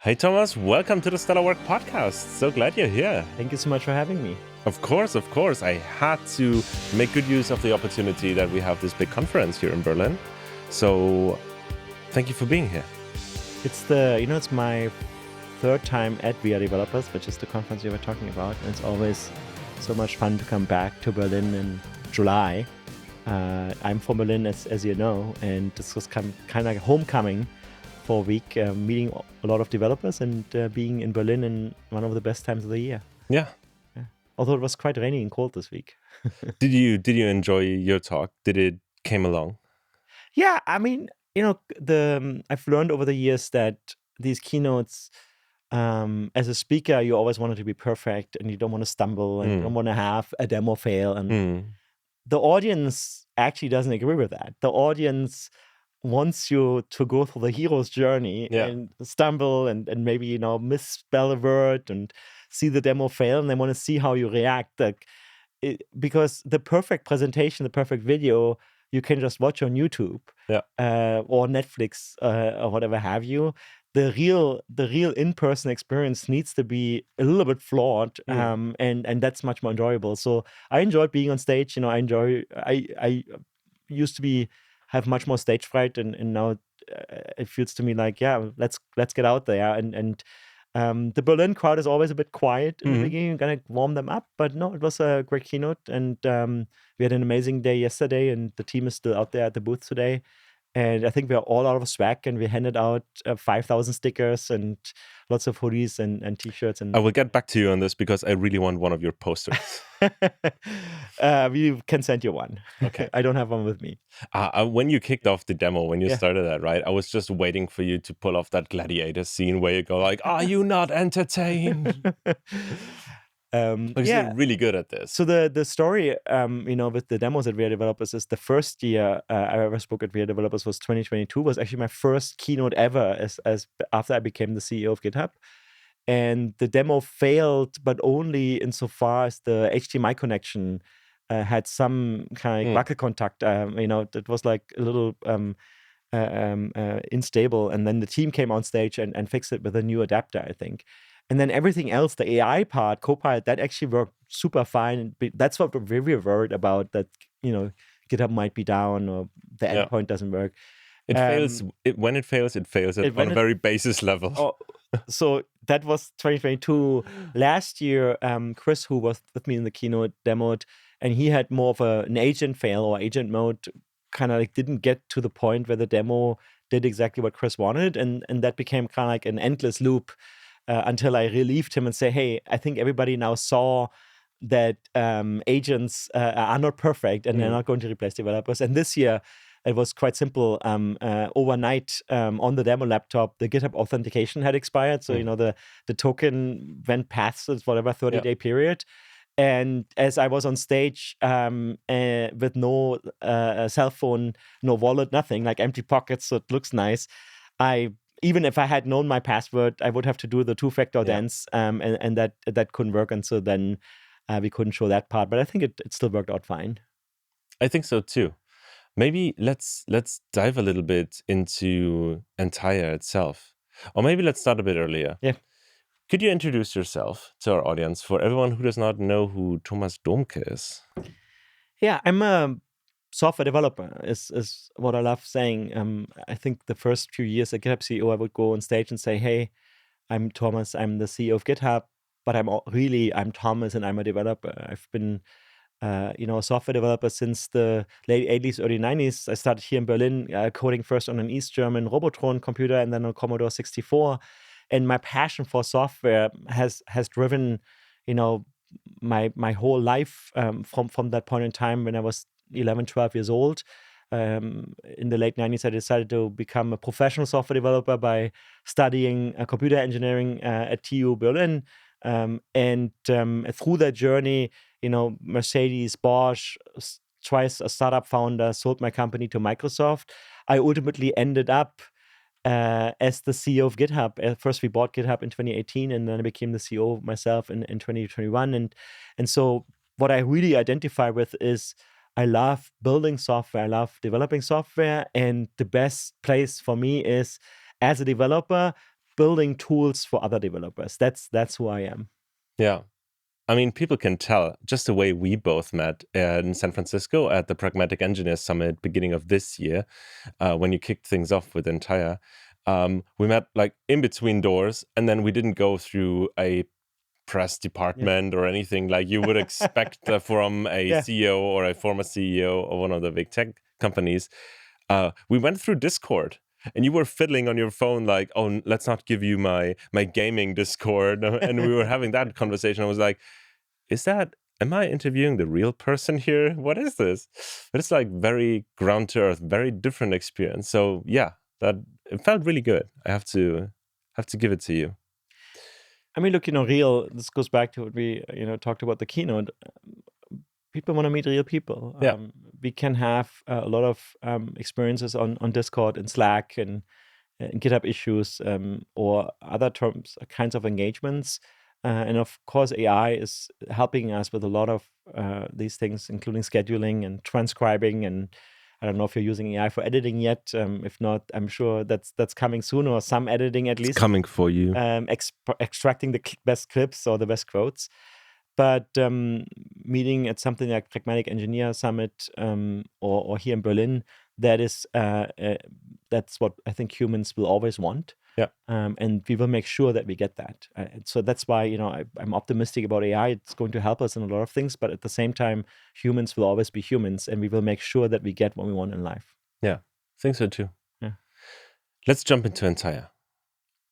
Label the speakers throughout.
Speaker 1: Hey Thomas, welcome to the Stellar Work podcast. So glad you're here.
Speaker 2: Thank you so much for having me.
Speaker 1: Of course. I had to make good use of the opportunity that we have this big conference here in Berlin. So thank you for being here.
Speaker 2: It's my third time at WeAreDevelopers, which is the conference you were talking about. And it's always so much fun to come back to Berlin in July. I'm from Berlin, as you know, and this was kind of like homecoming for a week, meeting a lot of developers and being in Berlin in one of the best times of the year.
Speaker 1: Yeah.
Speaker 2: Although it was quite rainy and cold this week.
Speaker 1: Did you enjoy your talk? Did it came along?
Speaker 2: Yeah, I mean, I've learned over the years that these keynotes, as a speaker, you always want it to be perfect and you don't want to stumble and you don't want to have a demo fail. And the audience actually doesn't agree with that. The audience wants you to go through the hero's journey and stumble and maybe, misspell a word and see the demo fail, and they want to see how you react. Because the perfect presentation, the perfect video, you can just watch on YouTube or Netflix or whatever have you. The real in-person experience needs to be a little bit flawed, and that's much more enjoyable. So I enjoyed being on stage. I used to have much more stage fright, and now it feels to me like, let's get out there. And the Berlin crowd is always a bit quiet in the beginning. You're gonna warm them up, but no, it was a great keynote, and we had an amazing day yesterday, and the team is still out there at the booth today. And I think we're all out of swag, and we handed out 5,000 stickers and lots of hoodies and T-shirts. And
Speaker 1: I will get back to you on this because I really want one of your posters.
Speaker 2: We can send you one.
Speaker 1: Okay.
Speaker 2: I don't have one with me.
Speaker 1: When you kicked off the demo, when you started that, right? I was just waiting for you to pull off that gladiator scene where you go like, "Are you not entertained?" Because you're really good at this.
Speaker 2: So the story, with the demos at WeAreDevelopers is the first year I ever spoke at WeAreDevelopers was 2022. Was actually my first keynote ever as after I became the CEO of GitHub. And the demo failed, but only insofar as the HDMI connection had some kind of wackelkontakt. It was like a little unstable. And then the team came on stage and fixed it with a new adapter, I think. And then everything else, the AI part, Copilot, that actually worked super fine. That's what we're very worried about, that, GitHub might be down or the endpoint doesn't work.
Speaker 1: It fails. When it fails on a very basis level.
Speaker 2: So that was 2022. Last year, Chris, who was with me in the keynote, demoed, and he had more of an agent fail or agent mode, kind of like didn't get to the point where the demo did exactly what Chris wanted. And that became kind of like an endless loop until I relieved him and say, hey, I think everybody now saw that agents are not perfect and they're not going to replace developers. And this year, it was quite simple. Overnight, on the demo laptop, the GitHub authentication had expired. So, the token went past its whatever 30-day period. And as I was on stage with no cell phone, no wallet, nothing, like empty pockets, so it looks nice, even if I had known my password, I would have to do the two-factor dance, and that couldn't work. And so then we couldn't show that part. But I think it still worked out fine.
Speaker 1: I think so too. Maybe let's dive a little bit into Entire itself. Or maybe let's start a bit earlier.
Speaker 2: Yeah.
Speaker 1: Could you introduce yourself to our audience for everyone who does not know who Thomas Dohmke is?
Speaker 2: Yeah, I'm a software developer is what I love saying. I think the first few years at GitHub CEO, I would go on stage and say, hey, I'm Thomas, I'm the CEO of GitHub, but I'm Thomas and I'm a developer. I've been a software developer since the late 80s, early 90s. I started here in Berlin coding first on an East German Robotron computer and then on Commodore 64. And my passion for software has driven, my whole life from that point in time when I was 11, 12 years old. In the late 90s, I decided to become a professional software developer by studying computer engineering at TU Berlin. And through that journey, Mercedes, Bosch, twice a startup founder, sold my company to Microsoft. I ultimately ended up as the CEO of GitHub. First, we bought GitHub in 2018, and then I became the CEO myself in 2021. And so what I really identify with is I love building software. I love developing software. And the best place for me is, as a developer, building tools for other developers. That's who I am.
Speaker 1: Yeah. I mean, people can tell just the way we both met in San Francisco at the Pragmatic Engineers Summit beginning of this year, when you kicked things off with Entire. We met like in between doors, and then we didn't go through a press department or anything like you would expect from a CEO or a former CEO of one of the big tech companies. We went through Discord. And you were fiddling on your phone like, oh, let's not give you my gaming Discord. And we were having that conversation. I was like, am I interviewing the real person here? What is this? But it's like very ground to earth, very different experience. So yeah, it felt really good. I have to give it to you.
Speaker 2: I mean, look, this goes back to what we, talked about the keynote. People want to meet real people.
Speaker 1: Yeah.
Speaker 2: We can have a lot of experiences on Discord and Slack and GitHub issues or other kinds of engagements. And of course, AI is helping us with a lot of these things, including scheduling and transcribing. And I don't know if you're using AI for editing yet. If not, I'm sure that's coming soon, or some editing at least.
Speaker 1: It's coming for you.
Speaker 2: Extracting the best clips or the best quotes. But meeting at something like Pragmatic Engineer Summit or here in Berlin, that's what I think humans will always want.
Speaker 1: Yeah.
Speaker 2: And we will make sure that we get that. So that's why I'm optimistic about AI. It's going to help us in a lot of things, but at the same time, humans will always be humans, and we will make sure that we get what we want in life.
Speaker 1: Yeah, I think so too.
Speaker 2: Yeah.
Speaker 1: Let's jump into Entire.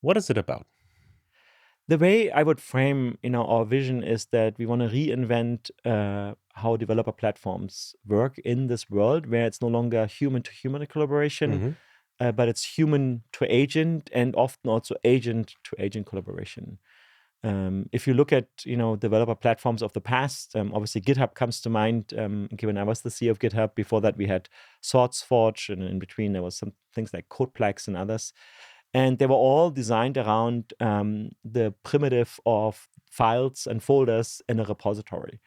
Speaker 1: What is it about?
Speaker 2: The way I would frame, our vision is that we want to reinvent how developer platforms work in this world where it's no longer human-to-human collaboration, but it's human-to-agent and often also agent-to-agent collaboration. If you look at, developer platforms of the past, obviously GitHub comes to mind, given I was the CEO of GitHub. Before that, we had SourceForge, and in between there was some things like Copilot and others. And they were all designed around the primitive of files and folders in a repository.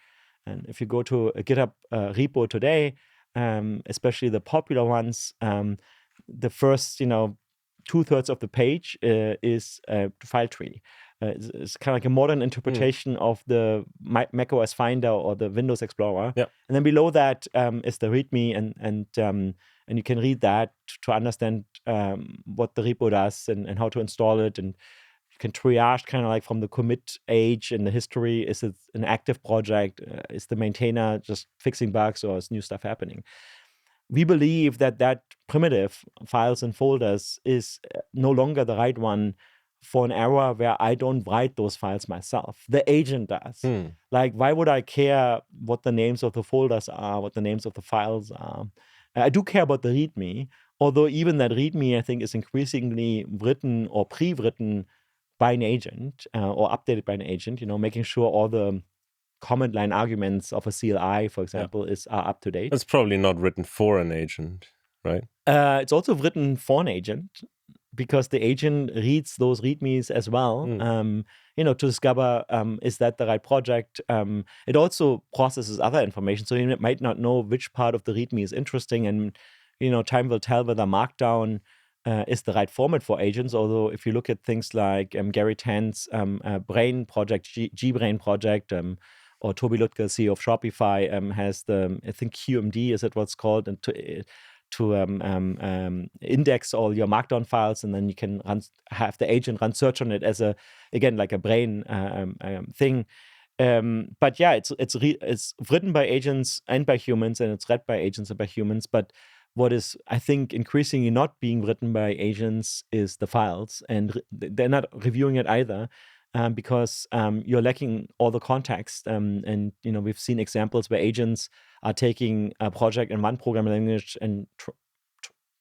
Speaker 2: And if you go to a GitHub repo today, especially the popular ones, the first, 2/3 of the page is a file tree. It's kind of like a modern interpretation of the macOS Finder or the Windows Explorer.
Speaker 1: Yeah.
Speaker 2: And then below that is the README, and you can read that to understand what the repo does and how to install it. And you can triage kind of like from the commit age and the history. Is it an active project? Is the maintainer just fixing bugs, or is new stuff happening? We believe that primitive files and folders is no longer the right one for an era where I don't write those files myself. The agent does. Like, why would I care what the names of the folders are, what the names of the files are? I do care about the README, although even that README, I think, is increasingly written or pre-written by an agent or updated by an agent, making sure all the command line arguments of a CLI, for example, are up to date.
Speaker 1: It's probably not written for an agent, right?
Speaker 2: It's also written for an agent, because the agent reads those READMEs as well, to discover, is that the right project? It also processes other information, so you might not know which part of the README is interesting, and, time will tell whether Markdown is the right format for agents. Although if you look at things like Gary Tan's Brain project, GBrain project, or Toby Lutke, CEO of Shopify, has I think QMD is it what's called, and to index all your Markdown files, and then you can have the agent run search on it as like a brain thing. But yeah, it's written by agents and by humans, and it's read by agents and by humans. But what is, I think, increasingly not being written by agents is the files, and they're not reviewing it either. Because you're lacking all the context. And, we've seen examples where agents are taking a project in one programming language and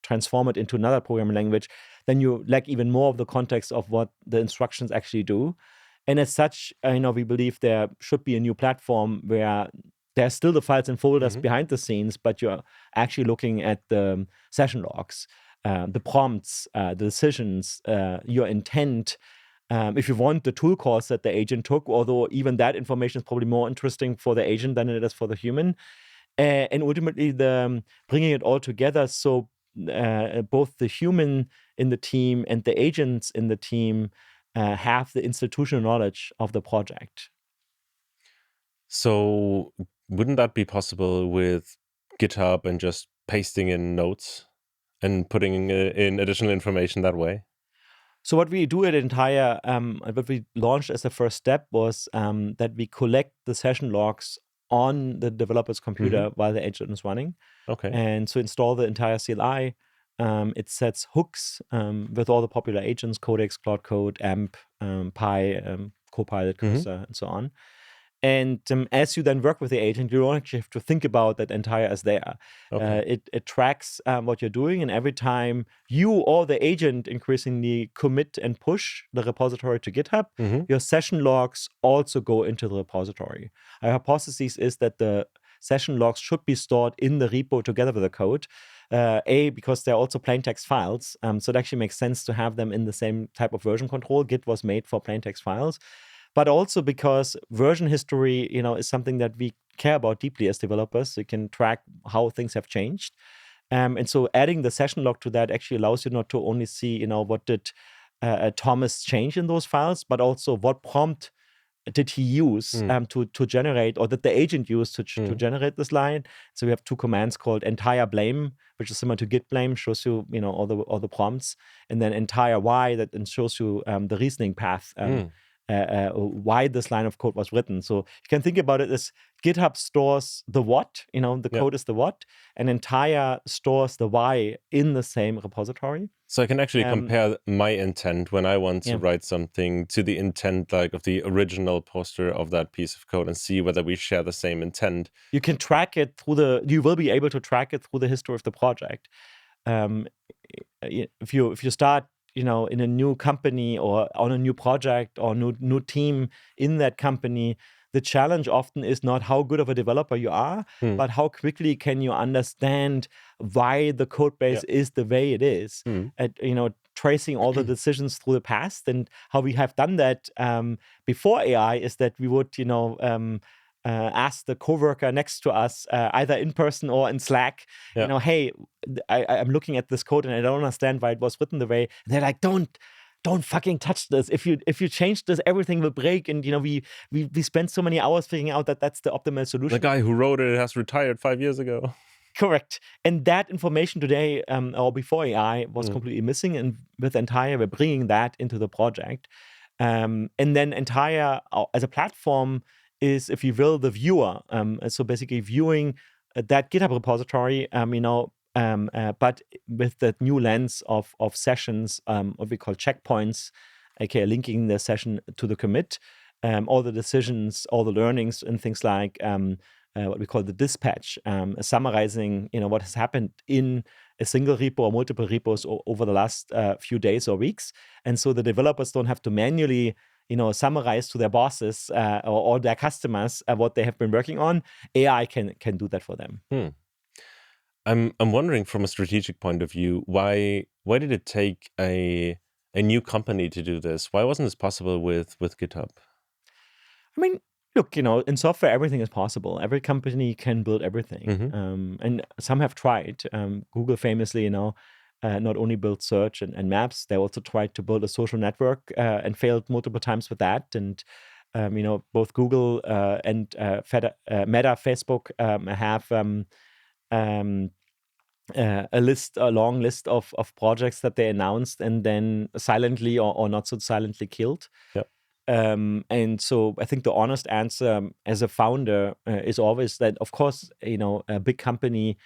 Speaker 2: transform it into another programming language. Then you lack even more of the context of what the instructions actually do. And as such, we believe there should be a new platform where there's still the files and folders behind the scenes, but you're actually looking at the session logs, the prompts, the decisions, your intent. If you want, the tool calls that the agent took, although even that information is probably more interesting for the agent than it is for the human. And ultimately, bringing it all together so both the human in the team and the agents in the team have the institutional knowledge of the project.
Speaker 1: So wouldn't that be possible with GitHub and just pasting in notes and putting in additional information that way?
Speaker 2: So what we do at Entire, what we launched as a first step was that we collect the session logs on the developer's computer while the agent is running.
Speaker 1: Okay.
Speaker 2: And so install the entire CLI. It sets hooks with all the popular agents, Codex, Cloud Code, AMP, Pi, Copilot, Cursor, and so on. And as you then work with the agent, you don't actually have to think about that entire as there.
Speaker 1: Okay.
Speaker 2: It tracks what you're doing, and every time you or the agent increasingly commit and push the repository to GitHub, your session logs also go into the repository. Our hypothesis is that the session logs should be stored in the repo together with the code. Because they're also plain text files, so it actually makes sense to have them in the same type of version control. Git was made for plain text files. But also because version history, is something that we care about deeply as developers. So you can track how things have changed. And so adding the session log to that actually allows you not to only see, what did Thomas change in those files, but also what prompt did he use to generate, or did the agent use to generate this line. So we have two commands called entire blame, which is similar to git blame, shows you, all the prompts, and then entire why, that then shows you the reasoning path. Why this line of code was written. So you can think about it as GitHub stores the what, the code is the what, and Entire stores the why in the same repository.
Speaker 1: So I can actually compare my intent when I want to write something to the intent of the original poster of that piece of code and see whether we share the same intent.
Speaker 2: You can track it you will be able to track it through the history of the project. If you start in a new company or on a new project or new team in that company, the challenge often is not how good of a developer you are, but how quickly can you understand why the code base is the way it is. Tracing all the decisions through the past. And how we have done that before AI is that we would, ask the coworker next to us, either in person or in Slack, hey, I'm looking at this code and I don't understand why it was written the way. And they're like, don't fucking touch this. If you change this, everything will break. And we spent so many hours figuring out that that's the optimal solution.
Speaker 1: The guy who wrote it has retired 5 years ago.
Speaker 2: Correct. And that information today, or before AI, was completely missing. And with Entire, we're bringing that into the project. And then Entire, as a platform, is, if you will, the viewer. So basically viewing that GitHub repository, but with that new lens of sessions, what we call checkpoints, aka linking the session to the commit, all the decisions, all the learnings, and things like what we call the dispatch, summarizing, what has happened in a single repo or multiple repos over the last few days or weeks. And so the developers don't have to manually summarize to their bosses or their customers what they have been working on. AI can do that for them.
Speaker 1: I'm wondering, from a strategic point of view, why did it take a new company to do this? Why wasn't this possible with GitHub?
Speaker 2: I mean, look, in software, everything is possible. Every company can build everything. And some have tried. Google famously, not only built search and maps, they also tried to build a social network and failed multiple times with that. And both Google and Meta, Facebook have a long list of projects that they announced and then silently or not so silently killed.
Speaker 1: Yep.
Speaker 2: And so I think the honest answer as a founder is always that, of course, a big company,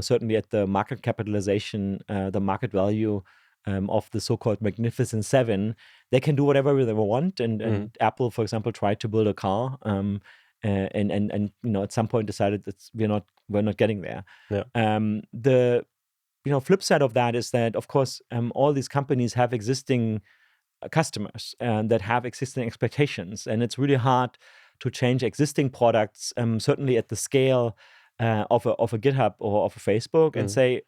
Speaker 2: certainly at the market capitalization, the market value of the so-called Magnificent Seven, they can do whatever they want. And Apple, for example, tried to build a car, and at some point decided that we're not getting there.
Speaker 1: Yeah.
Speaker 2: The flip side of that is that, of course, all these companies have existing customers that have existing expectations, and it's really hard to change existing products, certainly at the scale of a GitHub or of a Facebook, and say,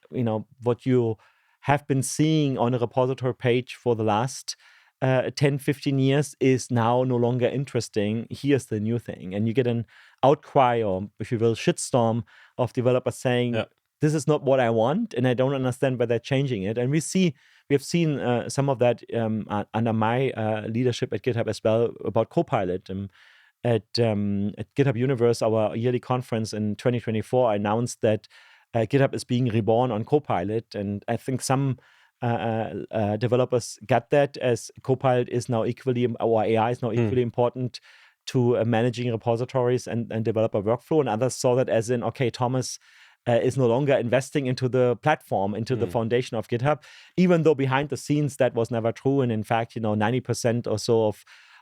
Speaker 2: what you have been seeing on a repository page for the last 10, 15 years is now no longer interesting. Here's the new thing. And you get an outcry, or if you will, shitstorm of developers saying, this is not what I want, and I don't understand why they're changing it. And we have seen some of that under my leadership at GitHub as well about Copilot. At GitHub Universe, our yearly conference in 2024, I announced that GitHub is being reborn on Copilot, and I think some developers got that as Copilot is now equally, or AI is now equally important to managing repositories and developer workflow, and others saw that as in, okay, Thomas is no longer investing into the platform, into the foundation of GitHub, even though behind the scenes that was never true. And in fact, 90% or so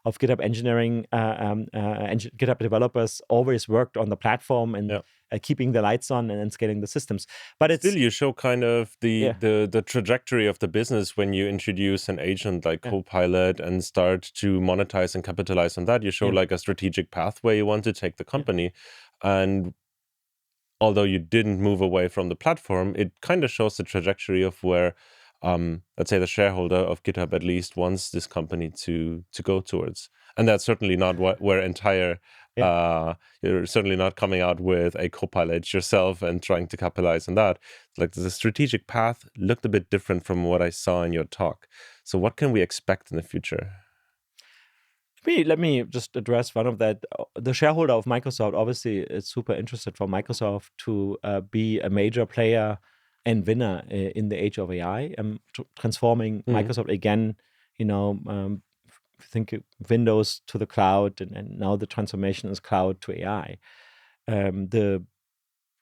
Speaker 2: of GitHub engineering, GitHub developers always worked on the platform and keeping the lights on and scaling the systems. But it's
Speaker 1: still, you show kind of the trajectory of the business when you introduce an agent like Copilot and start to monetize and capitalize on that. You show like a strategic path where you want to take the company. And although you didn't move away from the platform, it kind of shows the trajectory of where, let's say, the shareholder of GitHub at least wants this company to go towards. And that's certainly not where entire, you're certainly not coming out with a Copilot yourself and trying to capitalize on that. Like the strategic path looked a bit different from what I saw in your talk. So what can we expect in the future?
Speaker 2: Let me just address one of that. The shareholder of Microsoft obviously is super interested for Microsoft to be a major player and winner in the age of AI, transforming Microsoft again. Think Windows to the cloud, and now the transformation is cloud to AI. The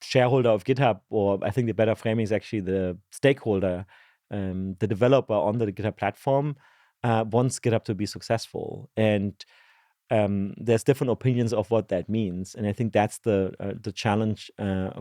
Speaker 2: shareholder of GitHub, or I think the better framing is actually the stakeholder, the developer on the GitHub platform, wants GitHub to be successful, and there's different opinions of what that means. And I think that's the challenge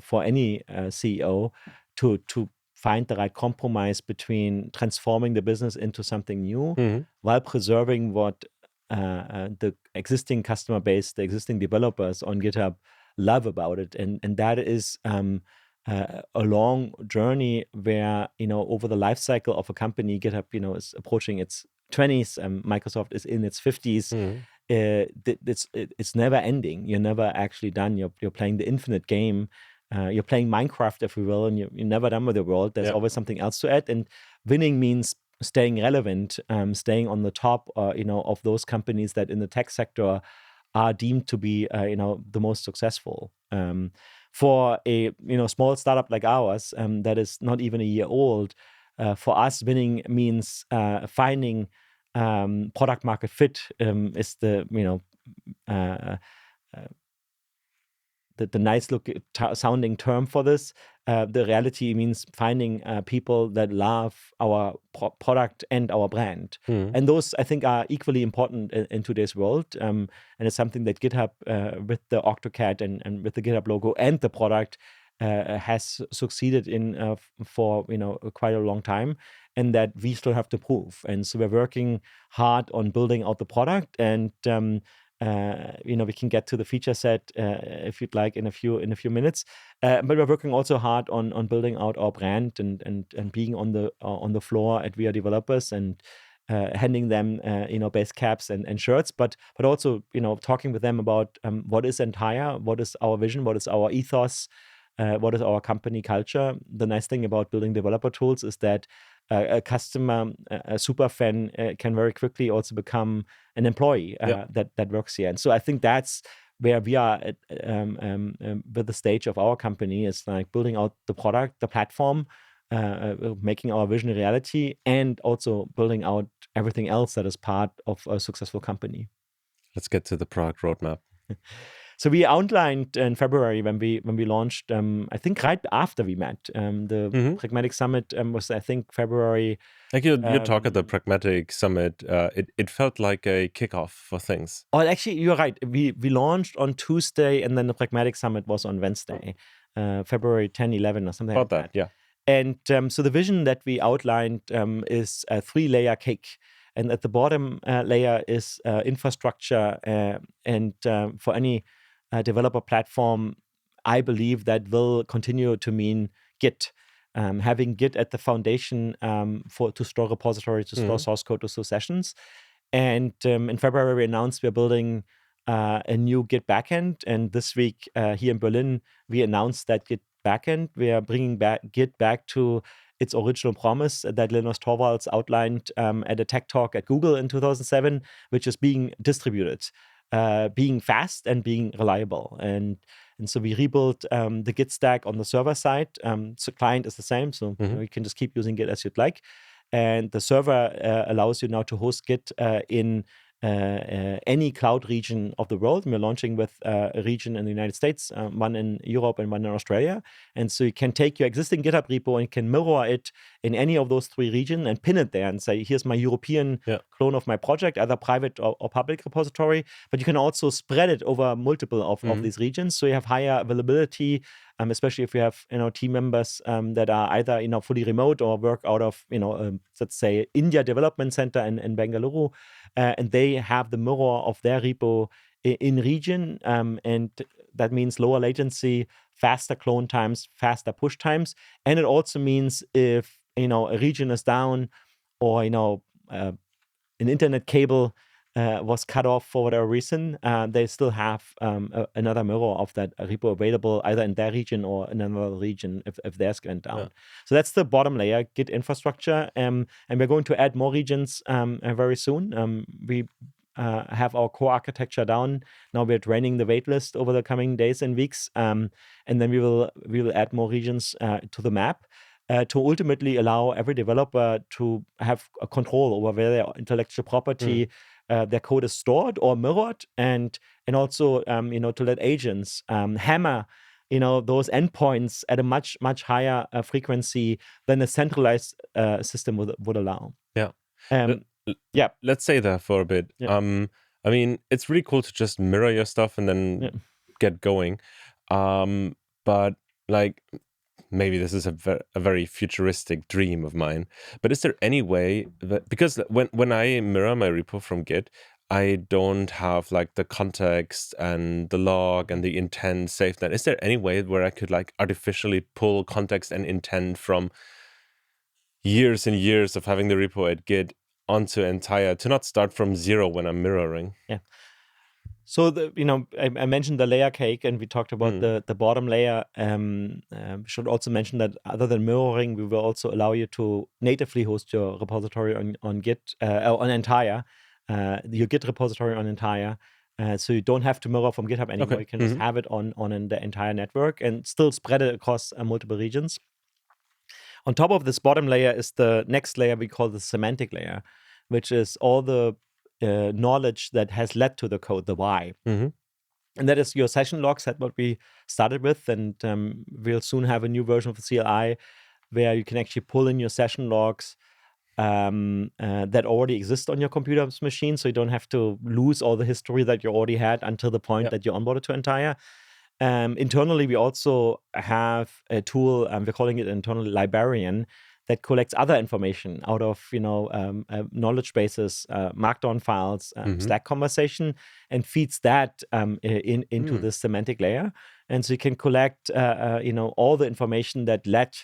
Speaker 2: for any CEO to find the right compromise between transforming the business into something new while preserving what the existing customer base, the existing developers on GitHub love about it, and that is a long journey where over the life cycle of a company, GitHub is approaching its 20s, Microsoft is in its 50s. It's never ending. You're never actually done. You're playing the infinite game. You're playing Minecraft, if you will, and you're never done with the world. There's always something else to add. And winning means staying relevant, staying on the top, of those companies that in the tech sector are deemed to be, the most successful. For a small startup like ours, that is not even a year old, for us, winning means finding product market fit is the nice sounding term for this. The reality means finding people that love our product and our brand. And those, I think, are equally important in today's world. And it's something that GitHub, with the Octocat and with the GitHub logo and the product, has succeeded in for quite a long time, and that we still have to prove. And so we're working hard on building out the product, and we can get to the feature set if you'd like in a few minutes. But we're working also hard on building out our brand and being on the floor at WeAreDevelopers and handing them base caps and shirts, but also talking with them about what is entire, what is our vision, what is our ethos, what is our company culture. The nice thing about building developer tools is that a customer, a super fan, can very quickly also become an employee that works here. And so I think that's where we are at, with the stage of our company, is like building out the product, the platform, making our vision a reality, and also building out everything else that is part of a successful company.
Speaker 1: Let's get to the product roadmap.
Speaker 2: So we outlined in February when we launched, I think right after we met, the Pragmatic Summit was, I think, February.
Speaker 1: Like your talk at the Pragmatic Summit, it felt like a kickoff for things.
Speaker 2: Oh, actually, you're right. We launched on Tuesday, and then the Pragmatic Summit was on Wednesday, February 10, 11 or something
Speaker 1: About
Speaker 2: like that.
Speaker 1: Yeah.
Speaker 2: And so the vision that we outlined is a 3-layer cake. And at the bottom layer is infrastructure. And for any developer platform, I believe that will continue to mean Git. Having Git at the foundation to store repositories, to store source code, to store sessions. And in February, we announced we're building a new Git backend. And this week here in Berlin, we announced that Git backend. We are bringing Git back to its original promise that Linus Torvalds outlined at a tech talk at Google in 2007, which is being distributed, being fast and being reliable. And so we rebuilt the Git stack on the server side. So client is the same, so you can just keep using Git as you'd like. And the server allows you now to host Git in any cloud region of the world. We're launching with a region in the United States, one in Europe and one in Australia. And so you can take your existing GitHub repo and can mirror it in any of those 3 regions and pin it there and say, here's my European clone of my project, either private or public repository. But you can also spread it over multiple of these regions. So you have higher availability, especially if you have team members that are either fully remote or work out of let's say India Development Center in Bengaluru, and they have the mirror of their repo in region, and that means lower latency, faster clone times, faster push times, and it also means if a region is down or an internet cable was cut off for whatever reason, they still have another mirror of that repo available either in their region or in another region if theirs went down. So that's the bottom layer, Git infrastructure. And we're going to add more regions very soon. We have our core architecture down. Now we're training the waitlist over the coming days and weeks. And then we will add more regions to the map. To ultimately allow every developer to have a control over where their intellectual property, their code is stored or mirrored, and also to let agents hammer those endpoints at a much higher frequency than a centralized system would allow.
Speaker 1: Let's say that for a bit. I mean, it's really cool to just mirror your stuff and then get going, but like, maybe this is a very futuristic dream of mine, but is there any way that, because when I mirror my repo from Git, I don't have like the context and the log and the intent saved there. Is there any way where I could like artificially pull context and intent from years and years of having the repo at Git onto entire, to not start from zero when I'm mirroring?
Speaker 2: So I mentioned the layer cake, and we talked about the bottom layer. Should also mention that other than mirroring, we will also allow you to natively host your repository on Git, on entire, your Git repository on entire. So you don't have to mirror from GitHub anymore. You can just have it on the entire network and still spread it across multiple regions. On top of this bottom layer is the next layer we call the semantic layer, which is all the knowledge that has led to the code, the why. And that is your session logs. That's what we started with, and we'll soon have a new version of the CLI where you can actually pull in your session logs that already exist on your computer's machine, so you don't have to lose all the history that you already had until the point that you onboarded to entire. Internally, we also have a tool, we're calling it internal librarian, that collects other information out of knowledge bases, markdown files, Slack conversation, and feeds that into the semantic layer. And so you can collect all the information that led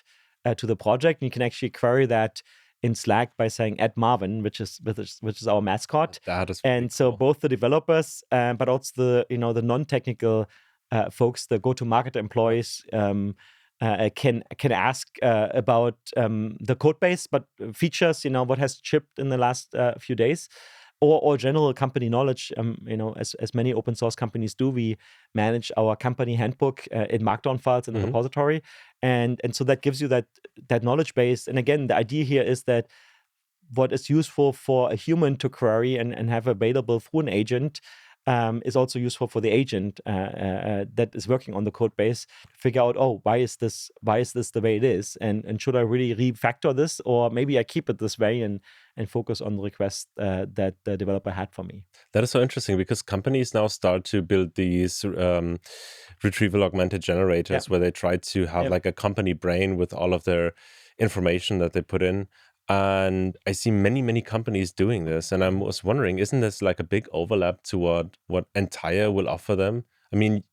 Speaker 2: to the project. And you can actually query that in Slack by saying @Marvin, which is our mascot.
Speaker 1: That is
Speaker 2: and so
Speaker 1: cool.
Speaker 2: both the developers, but also the non-technical folks, the go-to-market employees, can ask about the code base, but features, what has shipped in the last few days, or general company knowledge. As many open source companies do, we manage our company handbook in markdown files in the repository, and so that gives you that knowledge base. And again, the idea here is that what is useful for a human to query and have available through an agent is also useful for the agent that is working on the code base to figure out, why is this the way it is, and should I really refactor this, or maybe I keep it this way and focus on the request that the developer had for me.
Speaker 1: That is so interesting, because companies now start to build these retrieval augmented generators where they try to have like a company brain with all of their information that they put in. And I see many companies doing this, and I was wondering, isn't this like a big overlap to what Entire will offer them? I mean,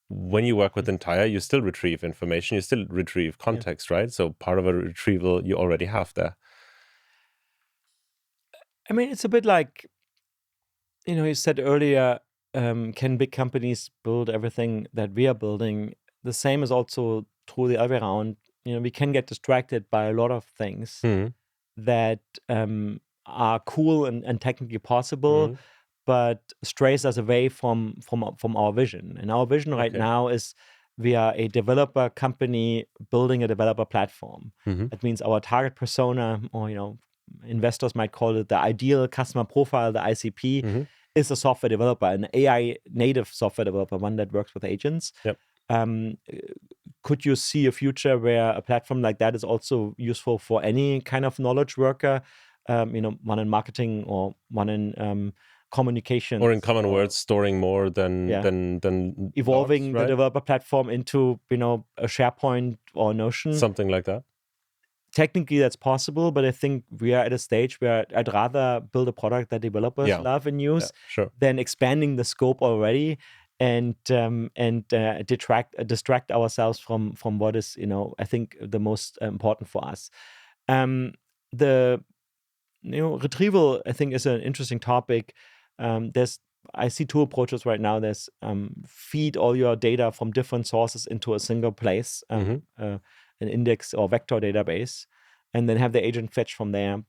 Speaker 1: when you work with Entire, you still retrieve information, you still retrieve context, right? So part of a retrieval you already have there.
Speaker 2: I mean, it's a bit like, you said earlier, can big companies build everything that we are building? The same is also true the other way around. We can get distracted by a lot of things that are cool and technically possible, but strays us away from our vision. And our vision right now is we are a developer company building a developer platform. That means our target persona, or investors might call it the ideal customer profile, the ICP, is a software developer, an AI native software developer, one that works with agents.
Speaker 1: Yep.
Speaker 2: Could you see a future where a platform like that is also useful for any kind of knowledge worker, one in marketing or one in communication,
Speaker 1: or in common words, storing more than
Speaker 2: evolving
Speaker 1: logs, right?
Speaker 2: the developer platform into a SharePoint or Notion,
Speaker 1: something like that?
Speaker 2: Technically, that's possible, but I think we are at a stage where I'd rather build a product that developers love and use than expanding the scope already and distract ourselves from what is, I think, the most important for us. The retrieval, I think, is an interesting topic. I see two approaches right now. There's feed all your data from different sources into a single place, an index or vector database, and then have the agent fetch from there.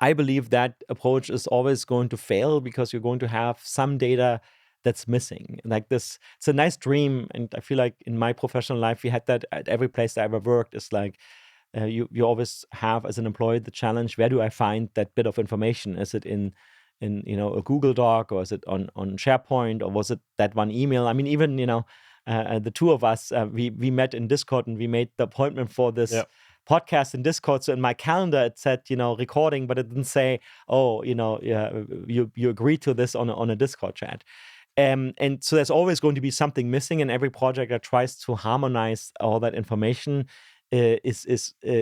Speaker 2: I believe that approach is always going to fail because you're going to have some data that's missing. Like this, it's a nice dream, and I feel like in my professional life, we had that at every place that I ever worked. It's like you always have as an employee the challenge: where do I find that bit of information? Is it in a Google Doc, or is it on SharePoint, or was it that one email? I mean, even the two of us, we met in Discord, and we made the appointment for this podcast in Discord. So in my calendar, it said, recording, but it didn't say, you agreed to this on a Discord chat. And so there's always going to be something missing, and every project that tries to harmonize all that information will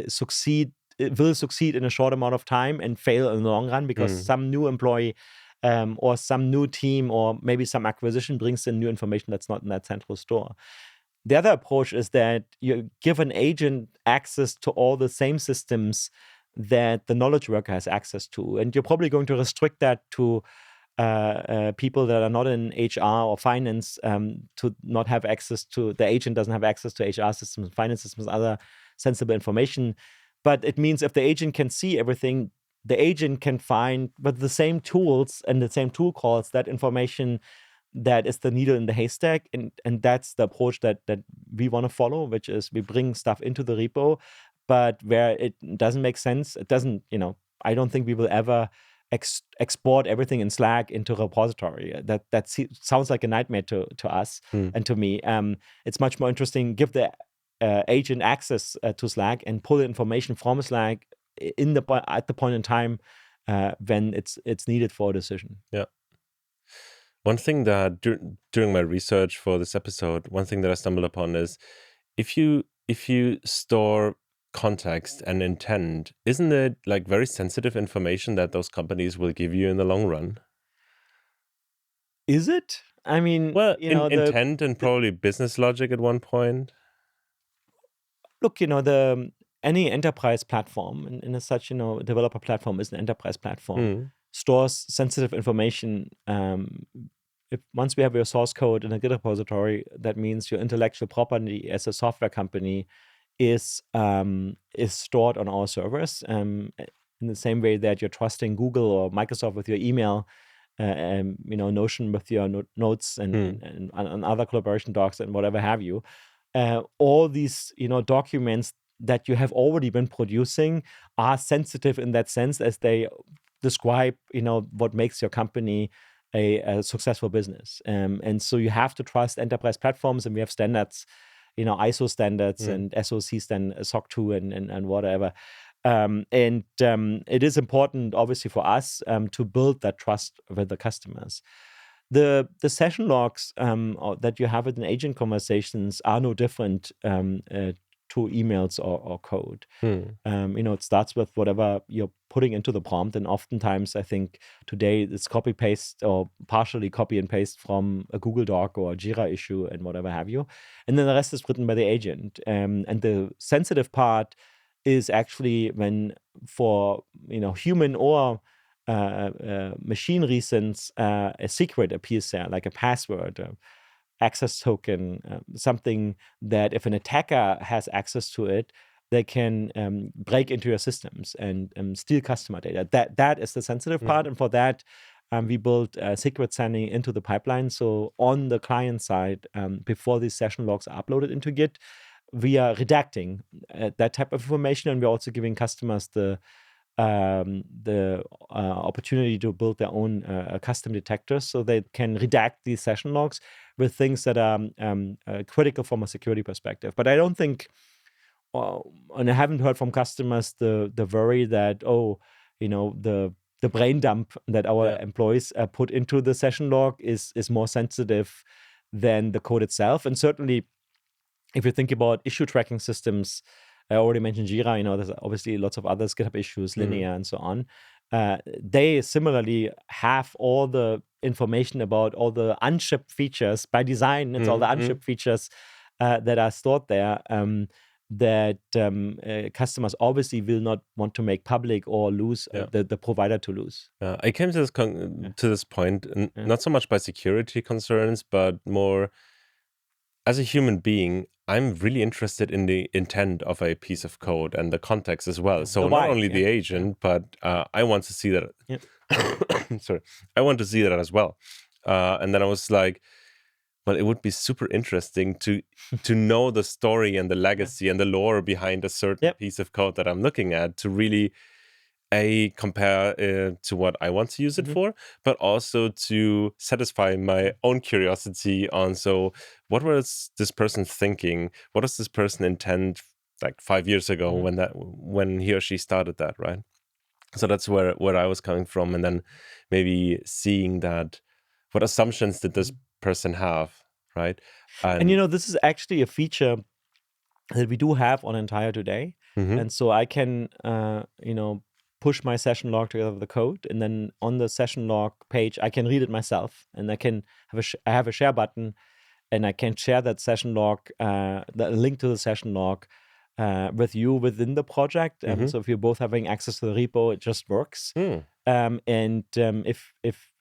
Speaker 2: succeed in a short amount of time and fail in the long run because some new employee or some new team or maybe some acquisition brings in new information that's not in that central store. The other approach is that you give an agent access to all the same systems that the knowledge worker has access to. And you're probably going to restrict that to people that are not in HR or finance to not have access to, the agent doesn't have access to HR systems, finance systems, other sensible information. But it means if the agent can see everything, the agent can find, with the same tools and the same tool calls, that information that is the needle in the haystack. And that's the approach that we want to follow, which is we bring stuff into the repo, but where it doesn't make sense, it doesn't, I don't think we will ever export everything in Slack into a repository. That sounds like a nightmare to us and to me. It's much more interesting, give the agent access to Slack and pull the information from Slack at the point in time when it's needed for a decision.
Speaker 1: Yeah. One thing that during my research for this episode, one thing that I stumbled upon is if you store context and intent, isn't it like very sensitive information that those companies will give you in the long run?
Speaker 2: Is it? I mean,
Speaker 1: well, intent and probably business logic at one point.
Speaker 2: Look, any enterprise platform, and as such, developer platform is an enterprise platform, stores sensitive information. Once we have your source code in a Git repository, that means your intellectual property as a software company is stored on our servers. In the same way that you're trusting Google or Microsoft with your email, Notion with your notes and other collaboration docs and whatever have you. All these, documents that you have already been producing are sensitive in that sense, as they describe, what makes your company a successful business. And so you have to trust enterprise platforms, and we have standards, ISO standards and SOC standards, SOC 2 and whatever. It is important, obviously, for us to build that trust with the customers. The session logs that you have in agent conversations are no different to emails or code. It starts with whatever you're putting into the prompt, and oftentimes I think today it's copy paste or partially copy and paste from a Google Doc or a Jira issue and whatever have you, and then the rest is written by the agent. And the sensitive part is actually when, for human or machine reasons, a secret appears there, like a password, access token, something that if an attacker has access to it, they can break into your systems and steal customer data. That is the sensitive part, and for that, we built secret sending into the pipeline. So on the client side, before these session logs are uploaded into Git, we are redacting that type of information, and we're also giving customers the opportunity to build their own custom detectors, so they can redact these session logs with things that are critical from a security perspective. But I don't think, and I haven't heard from customers the worry that the brain dump that our employees put into the session log is more sensitive than the code itself. And certainly, if you think about issue tracking systems, I already mentioned Jira, there's obviously lots of others, GitHub Issues, Linear, and so on. They similarly have all the information about all the unshipped features by design. It's all the unshipped features that are stored there that customers obviously will not want to make public or lose the provider to lose.
Speaker 1: I came to this point, not so much by security concerns, but more as a human being, I'm really interested in the intent of a piece of code and the context as well. So not only the agent, but I want to see that. Sorry, I want to see that as well. And then I was like, well, it would be super interesting to know the story and the legacy and the lore behind a certain piece of code that I'm looking at, to really compare to what I want to use it for, but also to satisfy my own curiosity on, so what was this person thinking? What does this person intend like 5 years ago when he or she started that, right? So that's where I was coming from, and then maybe seeing that, what assumptions did this person have, right?
Speaker 2: And this is actually a feature that we do have on Entire today, and so I can push my session log together with the code, and then on the session log page, I can read it myself, and I can have a share button, and I can share that session log, the link to the session log, with you within the project. So if you're both having access to the repo, it just works. If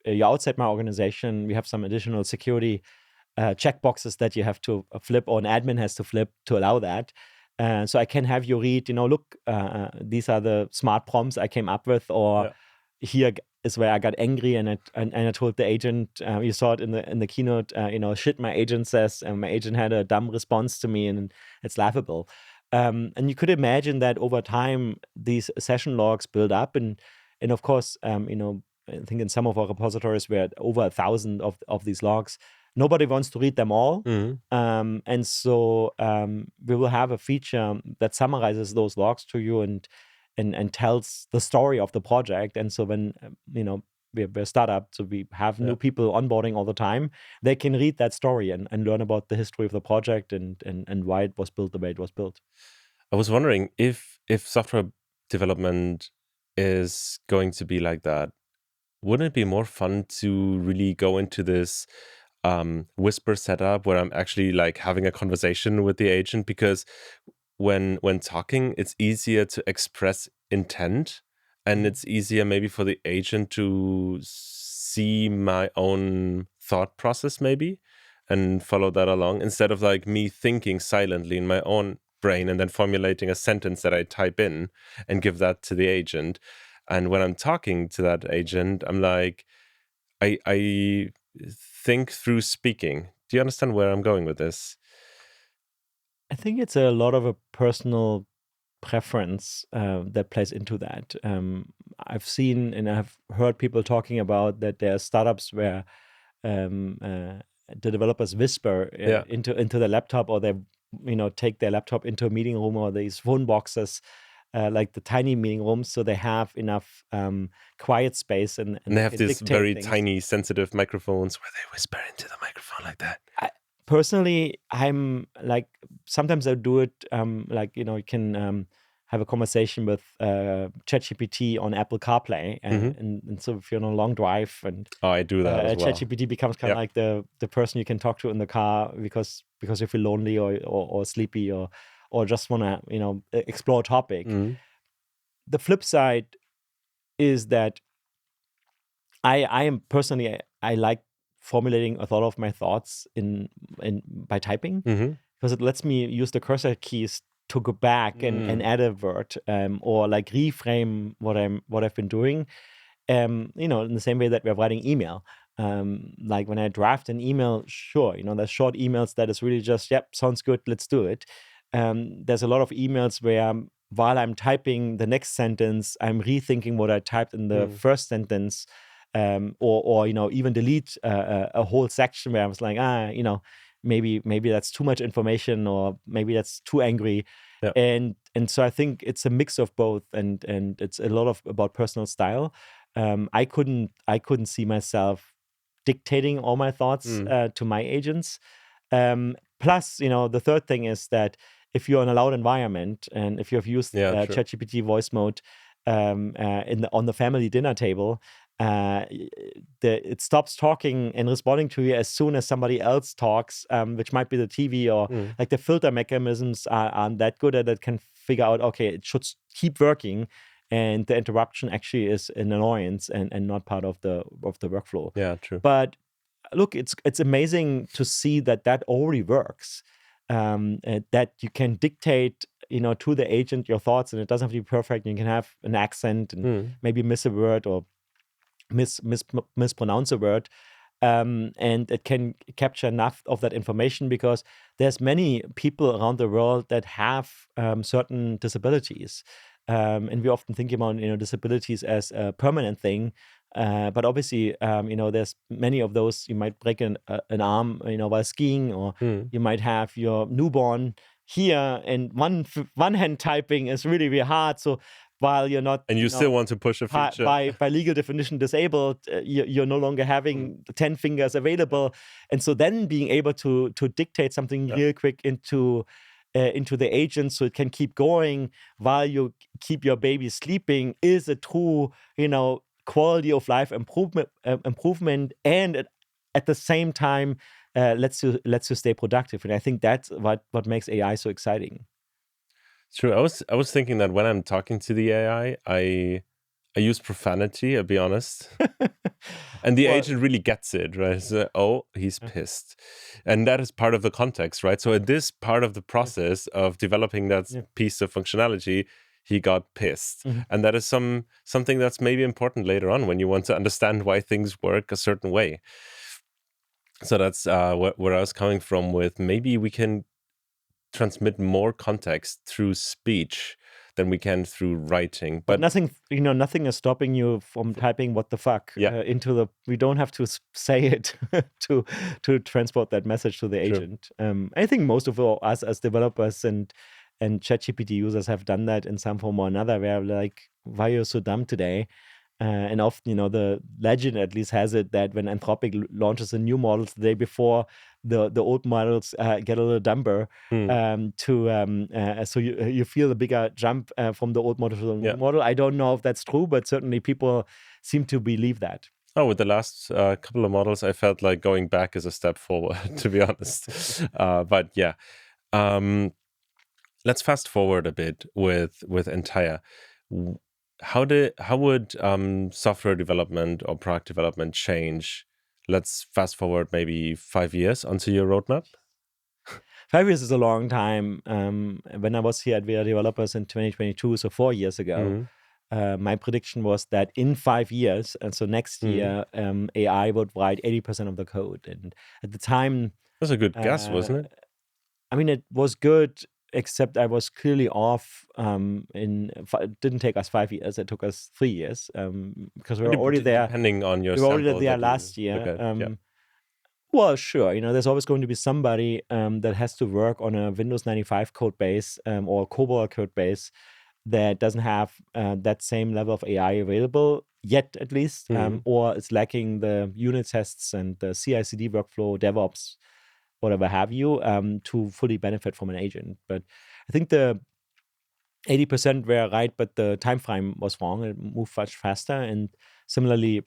Speaker 2: you're outside my organization, we have some additional security checkboxes that you have to flip, or an admin has to flip to allow that. So I can have you read, look, these are the smart prompts I came up with, or here is where I got angry and I told the agent, you saw it in the keynote, shit, my agent says, and my agent had a dumb response to me, and it's laughable. And you could imagine that over time, these session logs build up, and of course, I think in some of our repositories we're at over 1,000 of these logs. Nobody wants to read them all. And so we will have a feature that summarizes those logs to you and tells the story of the project. And so when, we're a startup, so we have new people onboarding all the time, they can read that story and learn about the history of the project and why it was built the way it was built.
Speaker 1: I was wondering if software development is going to be like that, wouldn't it be more fun to really go into this whisper setup where I'm actually like having a conversation with the agent? Because when talking, it's easier to express intent, and it's easier maybe for the agent to see my own thought process maybe and follow that along, instead of like me thinking silently in my own brain and then formulating a sentence that I type in and give that to the agent. And when I'm talking to that agent, I'm like, I think through speaking. Do you understand where I'm going with this?
Speaker 2: I think it's a lot of a personal preference that plays into that. I've seen and I've heard people talking about that there are startups where the developers whisper into the laptop, or they take their laptop into a meeting room, or these phone boxes, like the tiny meeting rooms, so they have enough quiet space and
Speaker 1: they have these very
Speaker 2: things.
Speaker 1: Tiny sensitive microphones where they whisper into the microphone like that.
Speaker 2: Personally, I'm like, sometimes I do it you can have a conversation with ChatGPT on Apple CarPlay, and so if you're on a long drive, and
Speaker 1: I do that as well.
Speaker 2: ChatGPT becomes kind of like the person you can talk to in the car because you feel lonely or sleepy or just want to explore a topic. The flip side is that I am personally, I like formulating a lot of my thoughts by typing, because it lets me use the cursor keys to go back and add a word, or like reframe what I've been doing. In the same way that we're writing email. Like when I draft an email, sure, there's short emails that is really just, yep, sounds good, let's do it. There's a lot of emails where while I'm typing the next sentence, I'm rethinking what I typed in the first sentence, or even delete a whole section where I was like, maybe that's too much information, or maybe that's too angry.
Speaker 1: Yeah.
Speaker 2: And so I think it's a mix of both, and it's a lot about personal style. I couldn't see myself dictating all my thoughts to my agents. Plus, the third thing is that if you're in a loud environment, and if you have used ChatGPT voice mode on the family dinner table, it stops talking and responding to you as soon as somebody else talks, which might be the TV, or like the filter mechanisms aren't that good at it, can figure out, okay, it should keep working, and the interruption actually is an annoyance and not part of the workflow.
Speaker 1: Yeah, true.
Speaker 2: But look, it's amazing to see that already works. That you can dictate, to the agent your thoughts, and it doesn't have to be perfect. You can have an accent and maybe miss a word, or mispronounce a word, and it can capture enough of that information, because there's many people around the world that have certain disabilities. And we often think about disabilities as a permanent thing, but obviously there's many of those. You might break an arm while skiing, or you might have your newborn here, and one hand typing is really, really hard. So while you're not,
Speaker 1: and you still want to push a feature
Speaker 2: by legal definition disabled, you're no longer having 10 fingers available, and so then being able to dictate something real quick into the agent, so it can keep going while you keep your baby sleeping, is a true, quality of life improvement, and at the same time lets you stay productive. And I think that's what makes AI so exciting.
Speaker 1: True. I was thinking that when I'm talking to the AI, I use profanity, I'll be honest. And the agent really gets it, right? So, oh, he's pissed. And that is part of the context, right? So in this part of the process of developing that piece of functionality, he got pissed. And that is something that's maybe important later on when you want to understand why things work a certain way. So that's where I was coming from with, maybe we can transmit more context through speech than we can through writing. But
Speaker 2: nothing is stopping you from typing "what the fuck" into the. We don't have to say it to transport that message to the agent. I think most of us as developers and ChatGPT users have done that in some form or another. Where like, why are you so dumb today? And often, the legend at least has it that when Anthropic launches a new model the day before, the old models get a little dumber, so you feel a bigger jump from the old model to the new model. I don't know if that's true, but certainly people seem to believe that.
Speaker 1: Oh, with the last couple of models, I felt like going back is a step forward, to be honest. But yeah, let's fast forward a bit with Entire. How would software development or product development change? Let's fast forward maybe 5 years onto your roadmap.
Speaker 2: 5 years is a long time. When I was here at WeAreDevelopers in 2022, so 4 years ago, my prediction was that in 5 years, and so next year, AI would write 80% of the code. And at the time,
Speaker 1: that's a good guess, wasn't it?
Speaker 2: I mean, it was good, except I was clearly off. It didn't take us 5 years; it took us 3 years, because we were already there.
Speaker 1: Depending on your,
Speaker 2: we were already there last year. Well, sure. There's always going to be somebody that has to work on a Windows 95 code base or COBOL code base that doesn't have that same level of AI available yet, at least, or it's lacking the unit tests and the CI/CD workflow, DevOps, whatever have you, to fully benefit from an agent. But I think the 80% were right, but the time frame was wrong. It moved much faster. And similarly,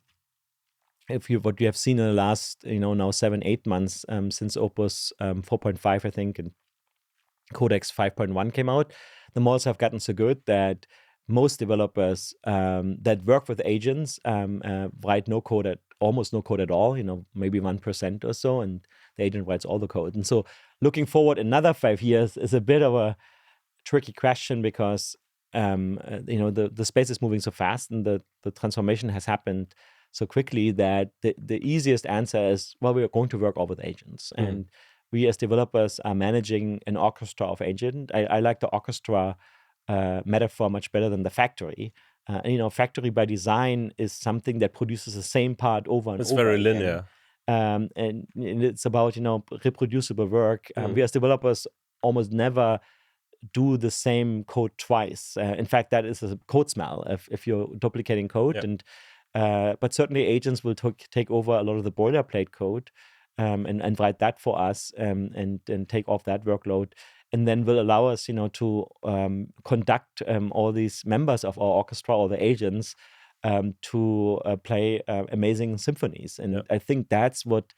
Speaker 2: what you have seen in the last, now 7-8 months since Opus 4.5, I think, and Codex 5.1 came out, the models have gotten so good that most developers that work with agents write no code almost no code at all, maybe 1% or so, and the agent writes all the code. And so looking forward another 5 years is a bit of a tricky question because the space is moving so fast and the transformation has happened so quickly that the easiest answer is, well, we are going to work all with agents. And we as developers are managing an orchestra of agents. I like the orchestra metaphor much better than the factory. Factory by design is something that produces the same part over and over.
Speaker 1: It's very linear.
Speaker 2: And it's about, reproducible work. We as developers almost never do the same code twice. In fact, that is a code smell if you're duplicating code. And but certainly agents will take over a lot of the boilerplate code and write that for us and take off that workload. And then will allow us, to conduct all these members of our orchestra, all the agents, to play amazing symphonies. And I think that's what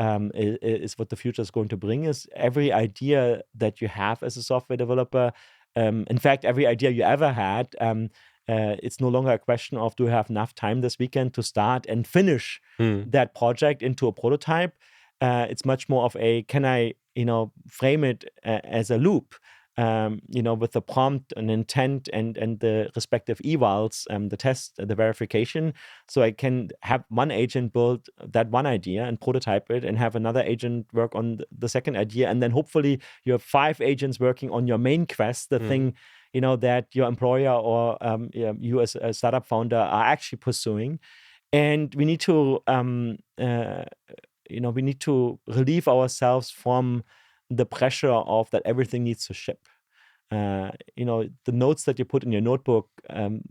Speaker 2: is what the future is going to bring. Is every idea that you have as a software developer, in fact, every idea you ever had, it's no longer a question of, do I have enough time this weekend to start and finish that project into a prototype? It's much more of a, can I, frame it as a loop, with the prompt and intent and the respective evals, the test, the verification. So I can have one agent build that one idea and prototype it and have another agent work on the second idea. And then hopefully you have 5 agents working on your main quest, the thing, that your employer or you as a startup founder are actually pursuing. And we need to, we need to relieve ourselves from the pressure of that everything needs to ship. The notes that you put in your notebook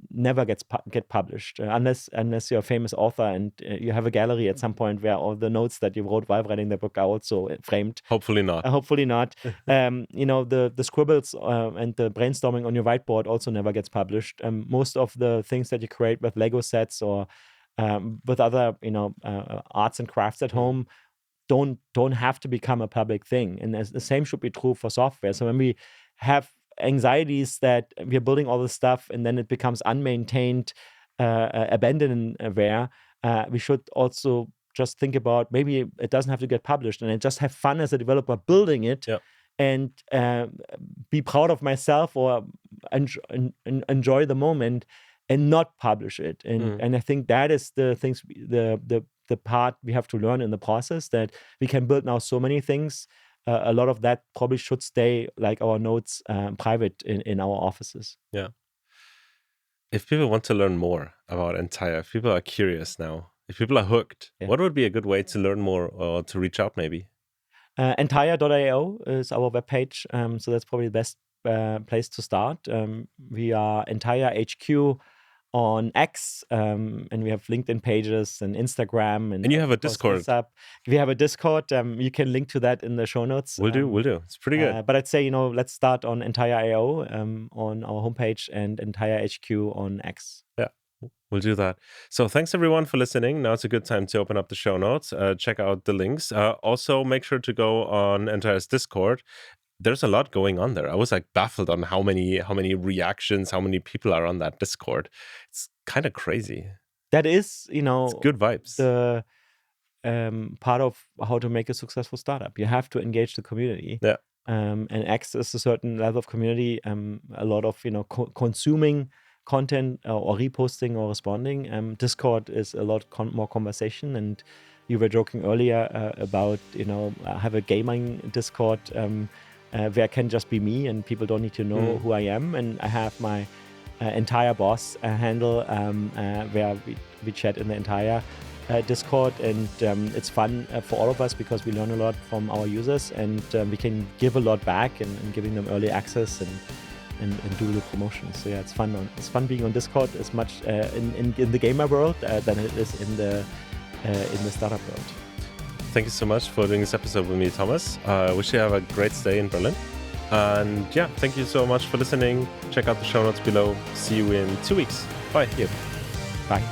Speaker 2: never get published unless you're a famous author and you have a gallery at some point where all the notes that you wrote while writing the book are also framed.
Speaker 1: Hopefully not.
Speaker 2: Hopefully not. The scribbles and the brainstorming on your whiteboard also never gets published. Most of the things that you create with Lego sets or with other arts and crafts at home don't have to become a public thing. And the same should be true for software. So when we have anxieties that we are building all this stuff and then it becomes unmaintained, abandonware, we should also just think about maybe it doesn't have to get published and I just have fun as a developer building it and be proud of myself or enjoy the moment and not publish it. And I think that is the things, the part we have to learn in the process, that we can build now so many things. A lot of that probably should stay, like our notes, private in our offices.
Speaker 1: Yeah. If people want to learn more about Entire, if people are curious now, if people are hooked, what would be a good way to learn more or to reach out maybe?
Speaker 2: Entire.io is our webpage. So that's probably the best place to start. We are Entire HQ on X, and we have LinkedIn pages and Instagram. And
Speaker 1: you have a Discord.
Speaker 2: We have a Discord. You can link to that in the show notes.
Speaker 1: We'll do. It's pretty good.
Speaker 2: But I'd say, let's start on Entire.io on our homepage and Entire HQ on X.
Speaker 1: Yeah, we'll do that. So thanks everyone for listening. Now it's a good time to open up the show notes. Check out the links. Also, make sure to go on Entire's Discord. There's a lot going on there. I was baffled on how many reactions, how many people are on that Discord. It's kind of crazy.
Speaker 2: That is,
Speaker 1: it's good vibes.
Speaker 2: The part of how to make a successful startup. You have to engage the community.
Speaker 1: Yeah.
Speaker 2: And access a certain level of community. A lot of consuming content or reposting or responding. Discord is a lot more conversation. And you were joking earlier about I have a gaming Discord. Where can just be me and people don't need to know who I am. And I have my Entire boss handle where we chat in the Entire Discord. And it's fun for all of us because we learn a lot from our users and we can give a lot back and giving them early access and do the promotions. So yeah, it's fun. It's fun being on Discord as much in the gamer world than it is in the startup world.
Speaker 1: Thank you so much for doing this episode with me, Thomas. I wish you have a great stay in Berlin. And yeah, thank you so much for listening. Check out the show notes below. See you in 2 weeks. Bye.
Speaker 2: Bye.